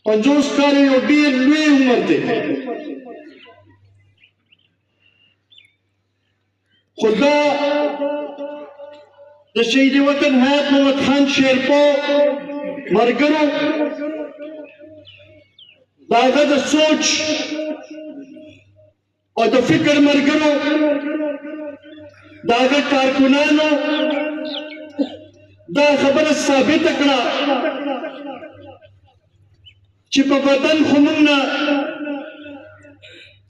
50 کاله یو ډېر لوی عمر دی، خو دا د شهید وطن حیات محمد خان شیرپا ملګرو د هغه د سوچ او د فکر ملګرو د هغه کارکنانو دا خبره ثابته کړه چې په بدن خو موږ نه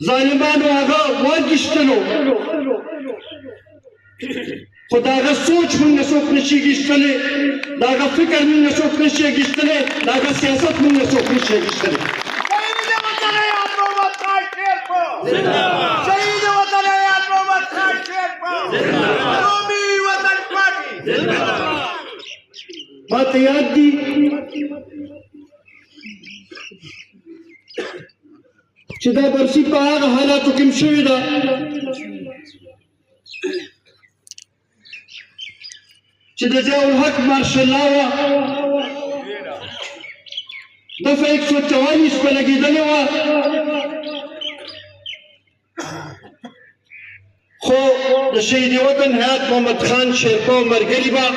ظالمانو هغه واګېستلو، خو د هغه سوچ موږ نه څوک نشي ګېستلی، د هغه فکر موږ نه څوک نشي ګېستلی، د هغه سیاست موږ نه څوک نشي ګېستلی. شهید وطن حیات محمد خان شیرپا، قومي وطن پارټي. ما ته یاد دي چې دا برسي په هغه حالاتو کې شوې ده چې د ضیاء الحق مارشالله وه، دفعه 144 په لګېدلې وه، خو د شهید وطن حیات محمد خان شیرپا ملګري به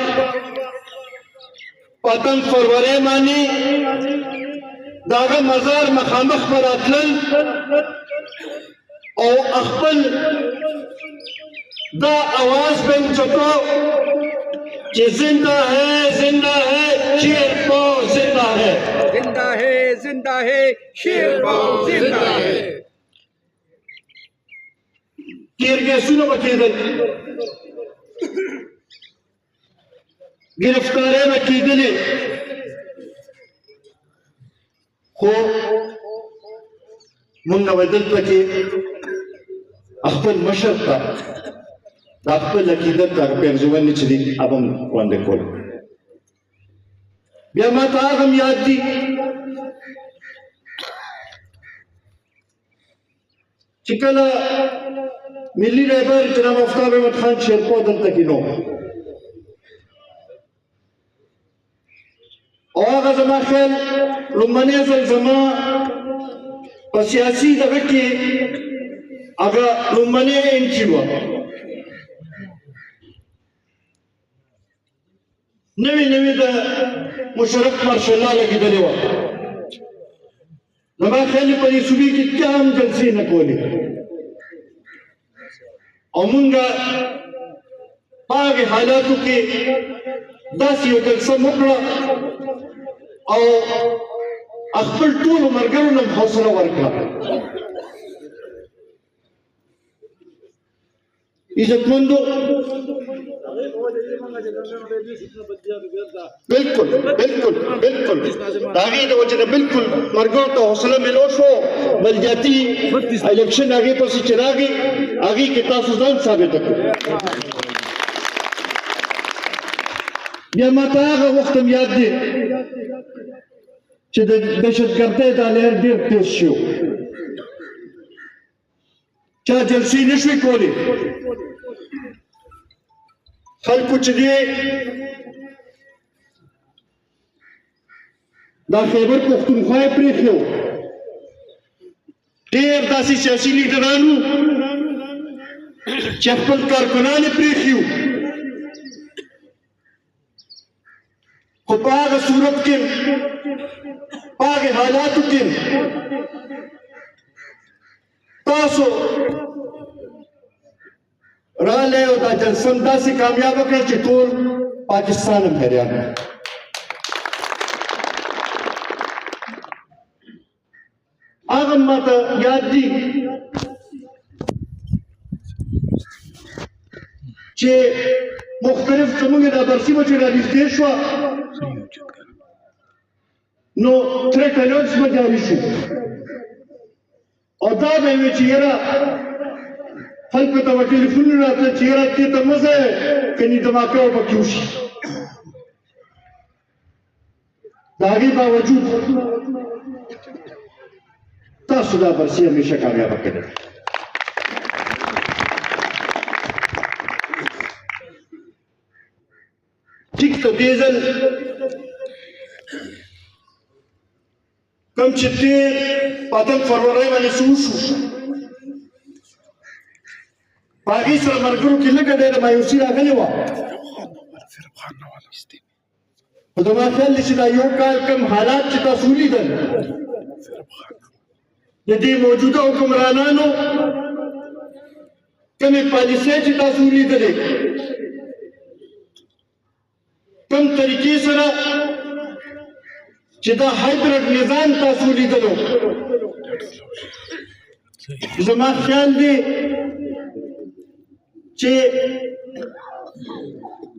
په 8 فروری باندې د هغه مزار مخامخ به راتلل او خپل دا आवाज به اوچتو چې زنده ہے شیرپا زنده ہے، زندہ ہے شیرپا زندہ ہے. تیرګیسونه به کېدل، ګرفتارۍ به کېدلې، خو موږ به دلته کې خپل مشر ته دا خپل عقیدت ته پیرزوونې چې دي هغه هم وړاندې کول. بیا ما ته هغه هم یاد دي چې کله ملي رهبر جناب آفتاب احمد خان شیرپا دلته کې نو، او هغه زما خیال لومړنی ځل زما په سیاسي دغه کې هغه لومړنۍ انټري وه، نوې د مشرف مارشالله لګېدلې وه، زما خیال په دې صوبې کې چا هم جلسې نه کولې، او مونږ په هغې حالاتو کې داسې یو جلسه وکړه او خپل ټولو ملګرو نه حوصله ورکړه. عزتمندو بالکل د هغې د وجې نه بالکل ملګرو ته حوصله میلو شو، بلدیاتي الکشن هغې پسې چې راغی هغې کې تاسو ځان ثابته کړو. بیا ما ته هغه وخت هم یاد دی چې د دهشتګردۍ دا لهر ډېر تېز شو، چا جلسې نه شوې کولی، خلکو چې دی دا خیبر پښتونخوا یې پرېښی و، ډېر داسې سیاسي لیډران وو چې خپل کارکنان یې پرېښي وو، خو په هغه صورت کې په هغې حالاتو کې تاسو راغلی او دا جلسه هم داسې کامیابه کړه چې ټول پاکستان هم حیران کړ. هغه ماته یاد دي چې مختلف زموږ دا برسي به چې رانږدې شوه نو ترک الرټس به جاري شو، او دا به وي چې یاره خلکو ته به ټلیفونونه راتلل چې یاره دې ته مه ځئ کنې دماکه به پکې وشي. د هغې باوجود تاسو دا برسي همیشه کامیابه کړې. ټیک ته دې ځل کم چې تیر پاتم فروری باندې څه وشو په هغې سره ملګرو کې لږه ډېره مایوسي راغلې وه خو زما خیال دی چې دا یو کال کم حالات چې تاسو ولیدل د دې موجوده حکمرانانو کمې پالیسۍ چې تاسو ولیدلې کم طریقې سره چې دا هایبرډ نظام تاسو ولیدلو زما خیال دی چې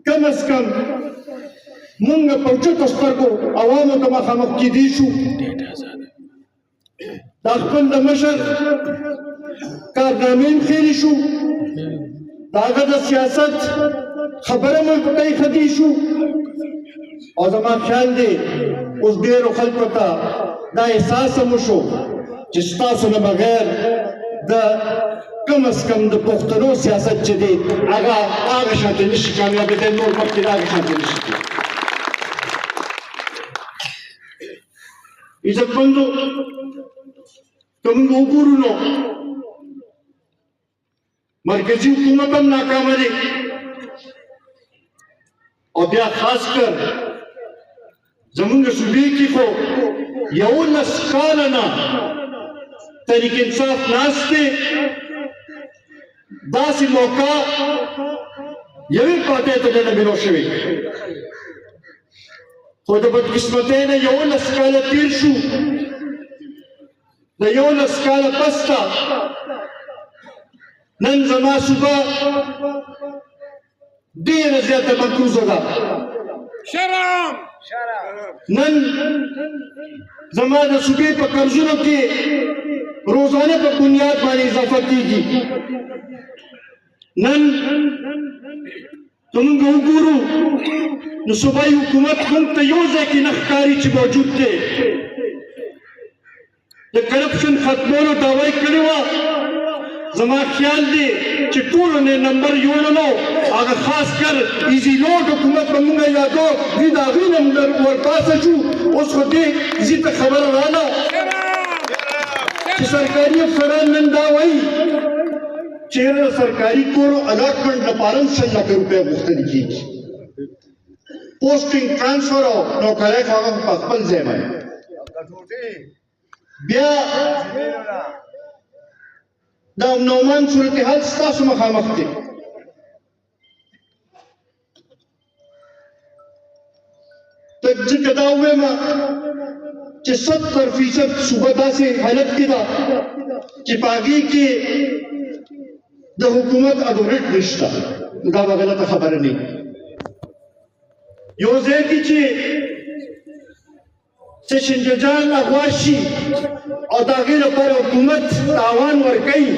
کم از کم مونږ په اوچتو سترګو عوامو ته مخامخ کیدی شو دا خپل د مشر کارنامې هم خیرې شو د هغه د سیاست خبره مو په ته ایښودی شو او زما خیال دی اوس ډېرو خلکو ته دا احساس هم وشو چې ستاسو نه بغیر د کم از کم د پښتنو سیاست چې دی هغه شانته نشي کامیابېدی نور مخکې د هغه شانته نشي عزتمندو که موږ وګورو نو مرکزي حکومت هم ناکامه دی او بیا خاص کر زمونږ صوبې کې خو 11 کاله نه تحریک انصاف ناست دی داسې موقع یوې پارټۍ ته نه ملو شوې خو د بدقسمتۍ نه 11 کاله تیر شو د 11 کاله پس ته نن زما صوبه ډېره زیاته مقروضه ده نن زما د صوبې په قرضونو کې روزانه په بنیاد باندې اضافه کیږي نن که موږ وګورو نو صوبایي حکومت موږ ته یو ځای کې نه ښکاري چې موجود دی د کرپشن ختمولو دعوه یې کړې وه زما خیال دی چې ټولو نه نمبر یوړلو هغه خاص کر ایزي لوډ حکومت به موږ یادو دوی د هغې نه ورپاسه شو اوس خو دې زی ته خبره راغله چې سرکاري افسران نن دا وایي چې د سرکاري کورو الاټمنټ لپاره 100 لک روپۍ غوښتل کېږي پوسټینګ ټرانسفر او نوکرۍ خو هغه په خپل ځای باندې بیا دا نومان صورتحال ستاسو مخامخ دی ځکه دا ووایم چې 70% صوبه داسې حالت کې ده چې په هغې کې د حکومت ادوریټ نشته دا به غلطه خبره نه یو ځای کې چې سیشن ججان اغوا شي او د هغې لپاره حکومت تاوان ورکوي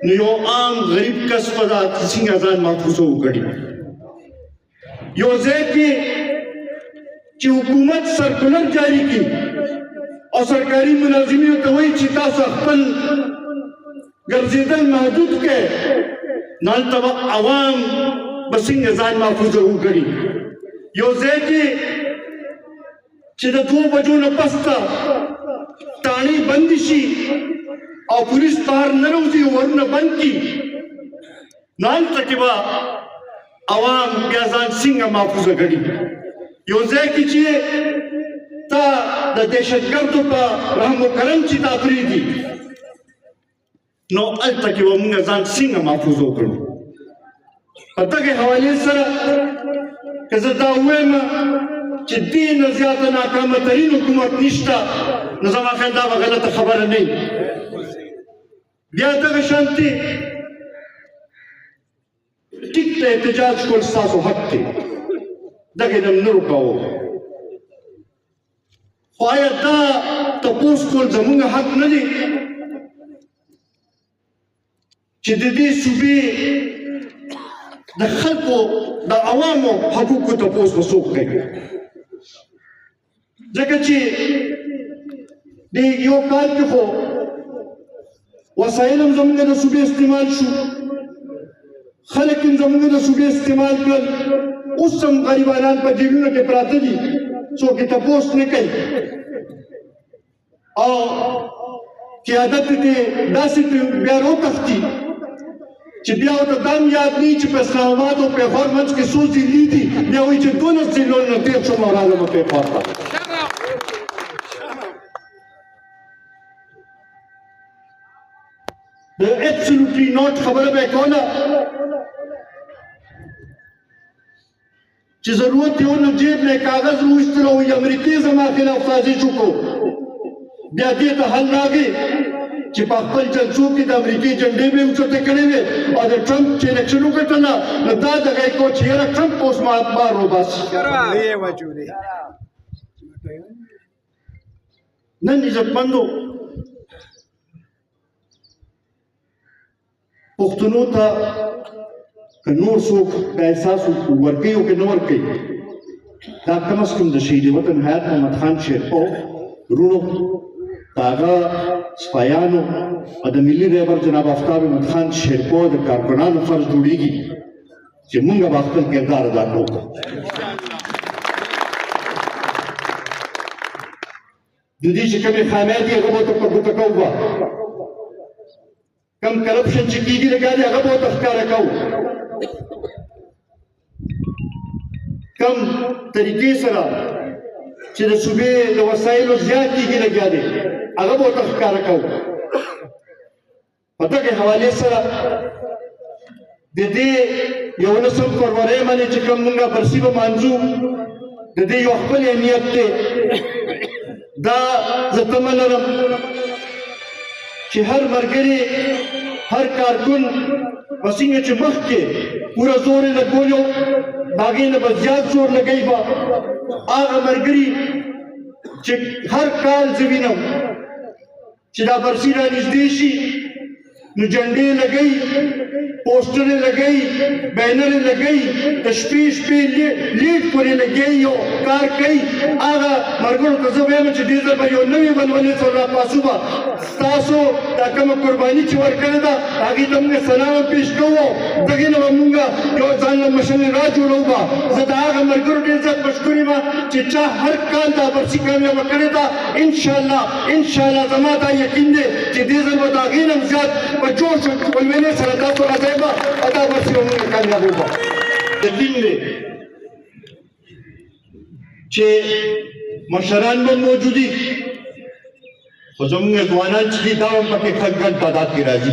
نو یو عام غریب کس به دا څنګه ځان محفوظه وکړي یو ځای کې چې حکومت سرکولر جاری کړي او سرکاري ملازمینو ته وایي چې تاسو خپل ګرځېدل محدود کړئ نو هلته به عوام به څنګه ځان محفوظه وکړي یو ځای کې چې د 2 بجو نه پس ته تاڼې بندې شي او پولیس بهر نه راوځي ورونه بند کړي نو هلته کې به عوام بیا ځان څنګه محفوظه کړي یو ځای کې چې تا د دهشتګردو په رحم و کرم چې تا پرېږدي نو هلته کې به موږ ځان څنګه محفوظ وکړو په دغې حوالې سره که زه دا ووایم چې دې نه زیاته ناکامه ترین حکومت نشته نو زما خیال دا به غلطه خبره نه وي بیا دغه شانتې ټیک ته احتجاج کول ستاسو حق دی دغې نه نه رکوو خو آیا دا تپوس کول زموږ حق نه دی چې د دې صوبې د خلکو د عوامو حقوقو تپوس به څوک کوي ځکه چې د یو کال کې خو وسایل هم زموږ د صوبې استعمال شو خلک هم زموږ د صوبې استعمال کړل اوس هم غریبانان په جیبونو کې پراته دي څوک یې تپوس نه کوي او قیادت ته داسې بیا راوتښتي چې بیا ورته دا هم یاد نه وي چې په اسلام آباد او پېښور منځ کې څو ضلعې دي بیا وایي چې 12 ضلعو نه تېر شوم او راغلم پېښور ته د absolutely not خبره به یې کوله چې ضرورت یې ونه جیب نه کاغذ وویستل او وایي امریکې زما خلاف سازش وکړو بیا دې ته حل راغی چې په خپل جلسو کې د امریکې جنډې به یې اوچتې کړې وې او د ټرمپ چې الیکشن وګټله نو دا دغه یې کوه چې یاره ټرمپ اوس بار وباسي نن عزتمندو پښتنو ته که نور څوک دا احساس ورکوي او که نه ورکوي دا کم از کم د شهید وطن حیات محمد خان شیرپو وروڼو د هغه سپایانو او د ملي رهبر جناب آفتاب احمد خان شیرپو د کارکنانو فرض جوړیږي چې موږ به خپل کردار ادا کوو د دې چې کومې خامیات دي هغه به ورته په ګوته کوو به کم کرپشن چې کېږي لګیا دی هغه به ورته ښکاره کوو کم طریقې سره چې د صوبې د وسایلو زیاتېږي لګیا دی هغه به ورته ښکاره کوو په دغې حوالې سره د دې 11 فروری باندې چې کوم موږ برسي به مانځو د دې یو خپل اهمیت دی دا زه تمه لرم چې هر ملګری هر کارکن به څنګه چې مخکې پوره زور یې لګولی و د هغې نه به زیات زور لګوي به هغه ملګري چې هر کال زه وینم چې دا برسي را نږدې شي نو جنډې لګوي پوسټر یې لګوي بینر یې لګوي د شپې شپې لیټ پورې لګوي یو کار کوي هغه ملګرو ته زه وایم چې دې ځل به یو نوې ولولې سره راپاسو به ستاسو دا کومه قرباني چې ورکړې ده هغې ته موږ سلام پیش کوو دغې نه به موږ یو ځان له مشرې را جوړوو به زه د هغه ملګرو ډېر زیات مشکور یم چې چا هر کال دا برسي کامیابه کړې ده انشاءالله زما دا یقین دی چې دې ځل به د هغې نه هم زیات په جوش او ولولې سره تاسو راځئ به او دا برسي به موږ کامیابوو به یقین دی چې مشران به موجودي خو زموږ ځوانان چې دي دا هم پکې ښه ګڼ تعداد کې راځي